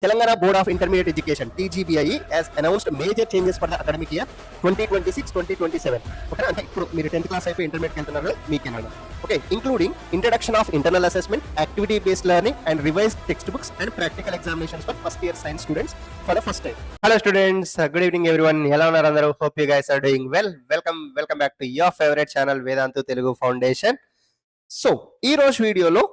Telangana Board of Intermediate Education (TGBIE) has announced major changes for the academic year 2026-2027. Okay, అంటే ఇప్పుడు మీరు 10th class అయిపోయి intermediate వెళ్తున్నారు మీకేనా? Okay, including introduction of internal assessment, activity based learning and revised textbooks and practical examinations for first year science students for the first time. Hello students, good evening everyone. ఎలా ఉన్నారు అందరూ? Hope you guys are doing well. Welcome back to your favorite channel Vedantu Telugu Foundation. So ఈ రోజు వీడియోలో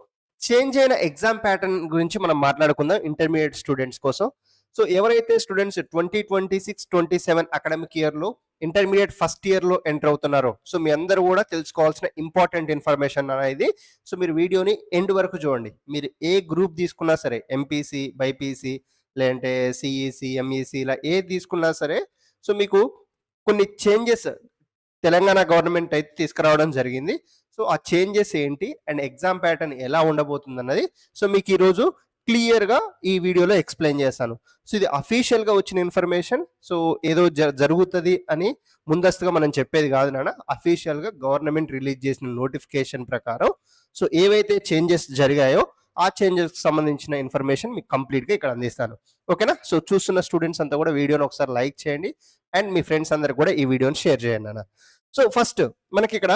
change అయిన exam pattern గురించి మనం మాట్లాడుకుందాం ఇంటర్మీడియట్ స్టూడెంట్స్ కోసం. సో ఎవరైతే స్టూడెంట్స్ 2026-27 అకాడమిక్ ఇయర్లో ఇంటర్మీడియట్ ఫస్ట్ ఇయర్లో ఎంటర్ అవుతున్నారో, సో మీ అందరూ కూడా తెలుసుకోవాల్సిన ఇంపార్టెంట్ ఇన్ఫర్మేషన్ అనేది. సో మీరు వీడియోని ఎండ్ వరకు చూడండి. మీరు ఏ గ్రూప్ తీసుకున్నా సరే, ఎంపీసీ, బైపీసీ, లేదంటే సిఈసి, ఎంఈసి, ఇలా ఏది తీసుకున్నా సరే, సో మీకు కొన్ని చేంజెస్ తెలంగాణ గవర్నమెంట్ అయితే తీసుకురావడం జరిగింది. సో ఆ చేంజెస్ ఏంటి అండ్ ఎగ్జామ్ ప్యాటర్న్ ఎలా ఉండబోతుంది అన్నది సో మీకు ఈరోజు క్లియర్గా ఈ వీడియోలో ఎక్స్ప్లెయిన్ చేస్తాను. సో ఇది అఫీషియల్గా వచ్చిన ఇన్ఫర్మేషన్. సో ఏదో జరుగుతుంది అని ముందస్తుగా మనం చెప్పేది కాదు నాన్న. అఫీషియల్గా గవర్నమెంట్ రిలీజ్ చేసిన నోటిఫికేషన్ ప్రకారం సో ఏవైతే చేంజెస్ జరిగాయో ఆ చేంజెస్కి సంబంధించిన ఇన్ఫర్మేషన్ మీకు కంప్లీట్గా ఇక్కడ అందిస్తాను. ఓకేనా? సో చూస్తున్న స్టూడెంట్స్ అంతా కూడా వీడియోని ఒకసారి లైక్ చేయండి అండ్ మీ ఫ్రెండ్స్ అందరికి కూడా ఈ వీడియోని షేర్ చేయండి నాన్న. సో ఫస్ట్ మనకి ఇక్కడ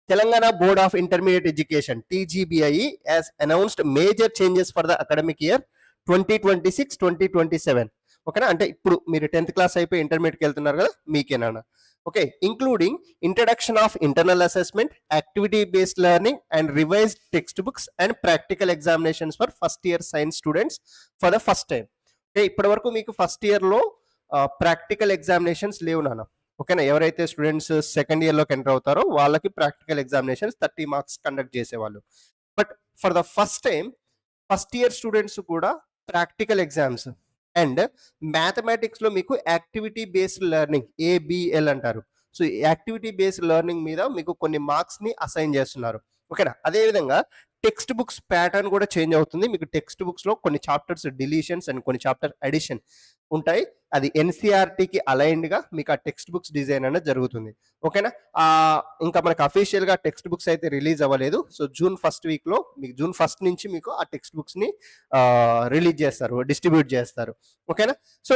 Telangana Board of Intermediate Education (TGBIE) has announced major changes for the academic year 2026-2027. ఓకేనా? అంటే ఇప్పుడు మీరు 10th class అయిపోయి ఇంటర్మీడియట్కి వెళ్తున్నారు కదా, మీకేనా? Okay, including introduction of internal assessment, activity based learning and revised text books and practical examinations for first year science students for the first time. Okay, ఇప్పటి వరకు మీకు ఫస్ట్ ఇయర్లో ప్రాక్టికల్ ఎగ్జామినేషన్స్ లేవు నాన్న. ఓకేనా? ఎవరైతే స్టూడెంట్స్ సెకండ్ ఇయర్లోకి ఎంటర్ అవుతారో వాళ్ళకి ప్రాక్టికల్ ఎగ్జామినేషన్స్ 30 మార్క్స్ కండక్ట్ చేసేవాళ్ళు. But for the first time first year students కూడా ప్రాక్టికల్ ఎగ్జామ్స్ అండ్ మ్యాథమెటిక్స్లో మీకు యాక్టివిటీ బేస్డ్ లెర్నింగ్ ABL అంటారు. సో యాక్టివిటీ బేస్డ్ లెర్నింగ్ మీద మీకు కొన్ని మార్క్స్ని అసైన్ చేస్తున్నారు. ఓకేనా? అదేవిధంగా టెక్స్ట్ బుక్స్ ప్యాటర్న్ కూడా చేంజ్ అవుతుంది. మీకు టెక్స్ట్ బుక్స్లో కొన్ని చాప్టర్స్ డిలీషన్స్ అండ్ కొన్ని చాప్టర్ అడిషన్ ఉంటాయి. అది NCERTకి అలైన్డ్గా మీకు ఆ టెక్స్ట్ బుక్స్ డిజైన్ అనేది జరుగుతుంది. ఓకేనా? ఇంకా మనకు అఫీషియల్గా టెక్స్ట్ బుక్స్ అయితే రిలీజ్ అవ్వలేదు. సో జూన్ 1st వీక్లో మీకు June 1st నుంచి మీకు ఆ టెక్స్ట్ బుక్స్ని రిలీజ్ చేస్తారు, డిస్ట్రిబ్యూట్ చేస్తారు. ఓకేనా? సో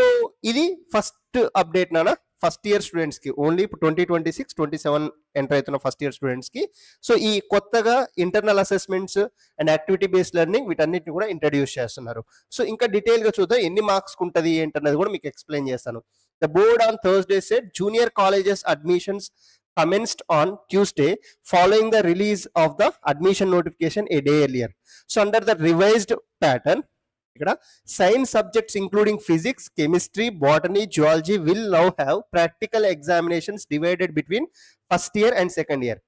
ఇది ఫస్ట్ అప్డేట్ నాన్న ఫస్ట్ ఇయర్ స్టూడెంట్స్కి. ఓన్లీ ఇప్పుడు 2026-27 ఎంటర్ అవుతున్న ఫస్ట్ ఇయర్ స్టూడెంట్స్కి. సో ఈ కొత్తగా internal assessments and activity based learning వీటన్నిటిని కూడా ఇంట్రడ్యూస్ చేస్తున్నారు. సో ఇంకా డీటెయిల్గా చూద్దాం ఎన్ని మార్క్స్ ఉంటుంది ఏంటన్నది కూడా మీకు ఎక్స్ప్లెయిన్ చేస్తాను. The board on Thursday said junior colleges admissions commenced on Tuesday following the release of the admission notification a day earlier. So under the revised pattern, ఇక్కడ science subjects including physics, chemistry, botany, zoology will now have practical examinations divided between first year and second year.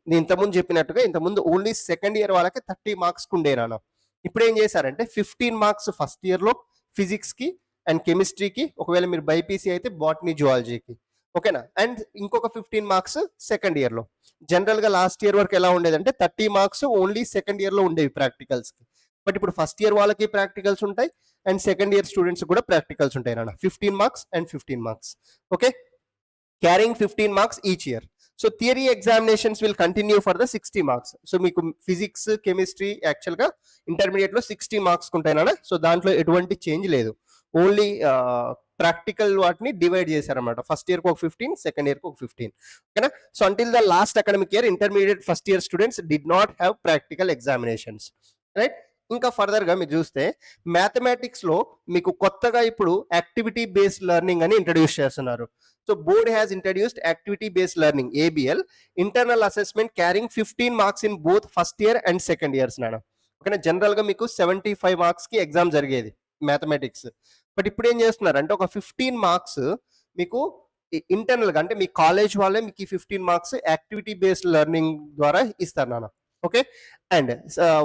నేను ఇంతకుముందు చెప్పినట్టుగా ఇంతకుముందు only second year వాళ్ళకి 30 marks ఉండేనా. ఇప్పుడు ఏం చేశారంటే 15 మార్క్స్ ఫస్ట్ ఇయర్లో ఫిజిక్స్కి అండ్ కెమిస్ట్రీకి, ఒకవేళ మీరు బైపీసీ అయితే బాటనీ, జువాలజీకి. ఓకేనా? అండ్ ఇంకొక 15 మార్క్స్ సెకండ్ ఇయర్లో. జనరల్గా లాస్ట్ ఇయర్ వరకు ఎలా ఉండేదంటే 30 మార్క్స్ ఓన్లీ సెకండ్ ఇయర్లో ఉండేవి ప్రాక్టికల్స్కి. బట్ ఇప్పుడు ఫస్ట్ ఇయర్ వాళ్ళకి ప్రాక్టికల్స్ ఉంటాయి అండ్ సెకండ్ ఇయర్ స్టూడెంట్స్ కూడా ప్రాక్టికల్స్ ఉంటాయి నాన్న. 15 marks and 15 marks. Okay, carrying 15 marks each year. So theory examinations will continue for the 60 marks. So మీకు ఫిజిక్స్, కెమిస్ట్రీ యాక్చువల్గా ఇంటర్మీడియట్లో 60 మార్క్స్ ఉంటాయి నాన్న. సో దాంట్లో ఎటువంటి చేంజ్ లేదు. ఓన్లీ ప్రాక్టికల్ వాటిని డివైడ్ చేశారన్నమాట. ఫస్ట్ ఇయర్కి ఒక 15, సెకండ్ ఇయర్కి ఒక 15. ఓకేనా? So until the last academic year intermediate first year students did not have practical examinations. Right? ఇంకా ఫర్దర్గా మీరు చూస్తే మ్యాథమెటిక్స్లో మీకు కొత్తగా ఇప్పుడు యాక్టివిటీ బేస్డ్ లెర్నింగ్ అని ఇంట్రడ్యూస్ చేస్తున్నారు. So board has introduced activity based learning ABL internal assessment carrying 15 marks in both first year and second years నాన్న. ఓకేనా? జనరల్గా మీకు 75 మార్క్స్కి ఎగ్జామ్ జరిగేది మ్యాథమెటిక్స్. బట్ ఇప్పుడు ఏం చేస్తున్నారు అంటే ఒక 15 మార్క్స్ మీకు ఇంటర్నల్గా, అంటే మీ కాలేజ్ వాళ్ళే మీకు ఈ 15 మార్క్స్ యాక్టివిటీ బేస్డ్ లెర్నింగ్ ద్వారా ఇస్తారు నాన్న. Okay, and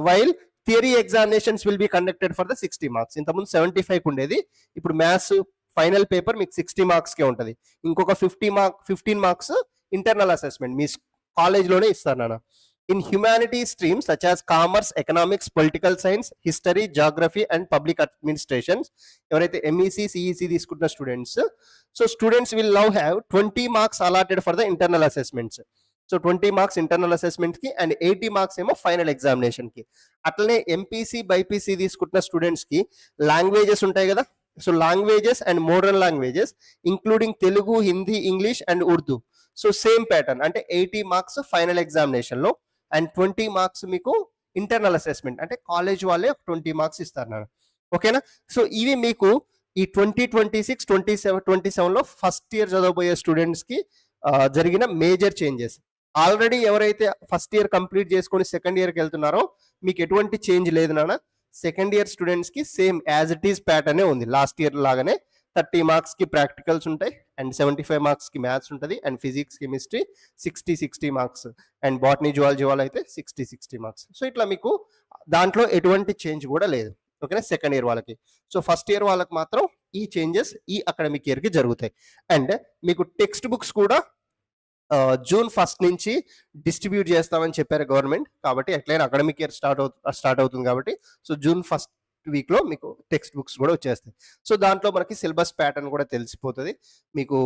while theory examinations will be conducted for the 60 marks. ఇంతకుముందు 75 ఉండేది, ఇప్పుడు మ్యాథ్స్ ఫైనల్ పేపర్ మీకు 60 మార్క్స్కే ఉంటుంది. ఇంకొక 15 మార్క్స్ ఇంటర్నల్ అసెస్మెంట్ మీ కాలేజ్లోనే ఇస్తారు నాన్న. In humanity streams such as commerce, economics, political science, history, geography and public administrations, ఎవరైతే MEC, CEC తీసుకుంటున్న students, so students will now have 20 marks allotted for the internal assessments. So 20 marks internal అసెస్మెంట్కి and 80 marks ఏమో final ఎగ్జామినేషన్కి. అట్లనే MPC BiPC తీసుకుంటున్న స్టూడెంట్స్కి languages ఉంటాయి కదా, so languages and modern languages including Telugu, Hindi, English and Urdu. So same pattern, అంటే 80 marks final ఎగ్జామినేషన్లో అండ్ 20 మార్క్స్ మీకు ఇంటర్నల్ అసెస్మెంట్, అంటే కాలేజ్ వాళ్ళే 20 మార్క్స్ ఇస్తారు నాన్న. ఓకేనా? సో ఇవి మీకు ఈ 2026, 27లో ఫస్ట్ ఇయర్ చదవబోయే స్టూడెంట్స్కి జరిగిన మేజర్ చేంజెస్. ఆల్రెడీ ఎవరైతే ఫస్ట్ ఇయర్ కంప్లీట్ చేసుకొని సెకండ్ ఇయర్కి వెళ్తున్నారో మీకు ఎటువంటి చేంజ్ లేదు నాన్న. సెకండ్ ఇయర్ స్టూడెంట్స్కి సేమ్ యాజ్ ఇట్ ఈస్ ప్యాటర్నే ఉంది, లాస్ట్ ఇయర్ లాగానే 30 మార్క్స్కి ప్రాక్టికల్స్ ఉంటాయి అండ్ 75 మార్క్స్కి మ్యాథ్స్ ఉంటుంది and physics, chemistry 60 marks and botany, zoology వాళ్ళు అయితే 60 మార్క్స్. సో ఇట్లా మీకు దాంట్లో ఎటువంటి చేంజ్ కూడా లేదు. ఓకేనా? సెకండ్ ఇయర్ వాళ్ళకి. సో ఫస్ట్ ఇయర్ వాళ్ళకి మాత్రం ఈ చేంజెస్ ఈ అకాడమిక్ ఇయర్కి జరుగుతాయి. అండ్ మీకు టెక్స్ట్ బుక్స్ కూడా జూన్ 1 నుంచి డిస్ట్రిబ్యూట్ చేస్తామని చెప్పారు గవర్నమెంట్. కాబట్టి ఎట్లయినా అకాడమిక్ ఇయర్ స్టార్ట్ అవుతుంది కాబట్టి సో జూన్ 1 వీక్లో మీకు టెక్స్ట్ బుక్స్ కూడా వచ్చేస్తాయి. సో దాంట్లో మనకి సిలబస్ ప్యాటర్న్ కూడా తెలిసిపోతుంది. మీకు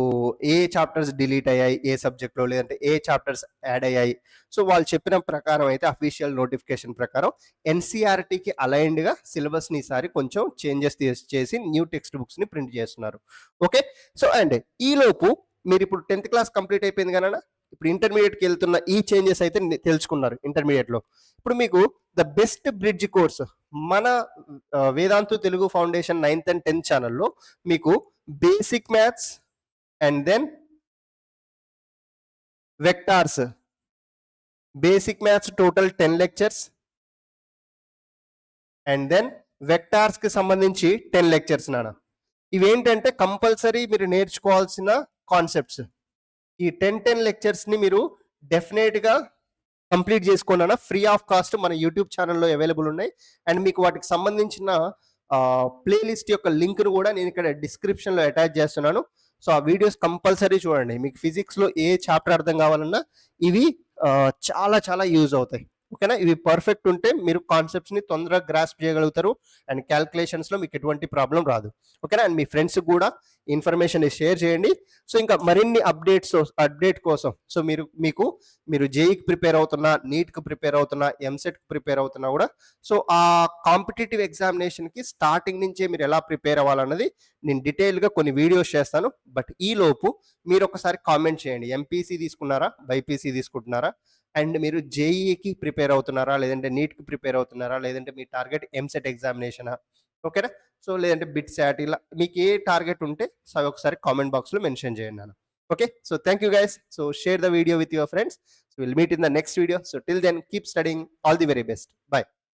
ఏ చాప్టర్స్ డిలీట్ అయ్యాయి ఏ సబ్జెక్ట్లో, లేదంటే ఏ చాప్టర్స్ యాడ్ అయ్యాయి. సో వాళ్ళు చెప్పిన ప్రకారం అయితే అఫీషియల్ నోటిఫికేషన్ ప్రకారం ఎన్సీఆర్టీకి అలైన్డ్గా సిలబస్ని ఈసారి కొంచెం చేంజెస్ చేసి న్యూ టెక్స్ట్ బుక్స్ని ప్రింట్ చేస్తున్నారు. ఓకే? సో అండ్ ఈలోపు మీరు ఇప్పుడు 10th క్లాస్ కంప్లీట్ అయిపోయింది కన్నా, ఇప్పుడు ఇంటర్మీడియట్కి వెళ్తున్న ఈ చేంజెస్ అయితే తెలుసుకున్నారు ఇంటర్మీడియట్లో. ఇప్పుడు మీకు ద బెస్ట్ బ్రిడ్జ్ కోర్స్ మన Vedantu Telugu foundation 9th and 10th ఛానల్లో మీకు basic maths and then vectors, basic maths total 10 lectures and then వెక్టార్స్కి సంబంధించి 10 లెక్చర్స్ నాన్న. ఇవేంటంటే కంపల్సరీ మీరు నేర్చుకోవాల్సిన కాన్సెప్ట్స్. ఈ 10 లెక్చర్స్ని మీరు డెఫినెట్గా కంప్లీట్ చేసుకోండి, ఫ్రీ ఆఫ్ కాస్ట్ మన యూట్యూబ్ ఛానల్లో అవైలబుల్ ఉన్నాయి. అండ్ మీకు వాటికి సంబంధించిన ప్లేలిస్ట్ యొక్క లింక్ను కూడా నేను ఇక్కడ డిస్క్రిప్షన్లో అటాచ్ చేస్తున్నాను. సో ఆ వీడియోస్ కంపల్సరీ చూడండి. మీకు ఫిజిక్స్లో ఏ చాప్టర్ అర్థం కావాలన్నా ఇవి చాలా చాలా యూజ్ అవుతాయి. ఓకేనా? ఇవి పర్ఫెక్ట్ ఉంటే మీరు కాన్సెప్ట్స్ని తొందరగా గ్రాస్ప్ చేయగలుగుతారు అండ్ క్యాల్కులేషన్స్లో మీకు ఎటువంటి ప్రాబ్లం రాదు. ఓకేనా? అండ్ మీ ఫ్రెండ్స్ కూడా ఇన్ఫర్మేషన్ షేర్ చేయండి. సో ఇంకా మరిన్ని అప్డేట్ కోసం సో మీరు జేఈకి ప్రిపేర్ అవుతున్నా, నీట్కి ప్రిపేర్ అవుతున్నా, ఎంసెట్కి ప్రిపేర్ అవుతున్నా కూడా సో ఆ కాంపిటేటివ్ ఎగ్జామినేషన్కి స్టార్టింగ్ నుంచే మీరు ఎలా ప్రిపేర్ అవ్వాలన్నది నేను డీటెయిల్గా కొన్ని వీడియోస్ చేస్తాను. బట్ ఈలోపు మీరు ఒకసారి కామెంట్ చేయండి, ఎంపీసీ తీసుకున్నారా, బైపీసీ తీసుకుంటున్నారా, అండ్ మీరు జేఈకి ప్రిపేర్ అవుతున్నారా, లేదంటే నీట్కి ప్రిపేర్ అవుతున్నారా, లేదంటే మీ టార్గెట్ ఎంసెట్ ఎగ్జామినేషనా. ఓకేనా? సో లేదంటే బిట్ శాట్, ఇలా మీకు ఏ టార్గెట్ ఉంటే సో ఒకసారి కామెంట్ బాక్స్లో మెన్షన్ చేయండి నాన్న. Okay? So thank you guys. So share the video with your friends. So will meet in the next video. So till then keep studying. All the very best. By.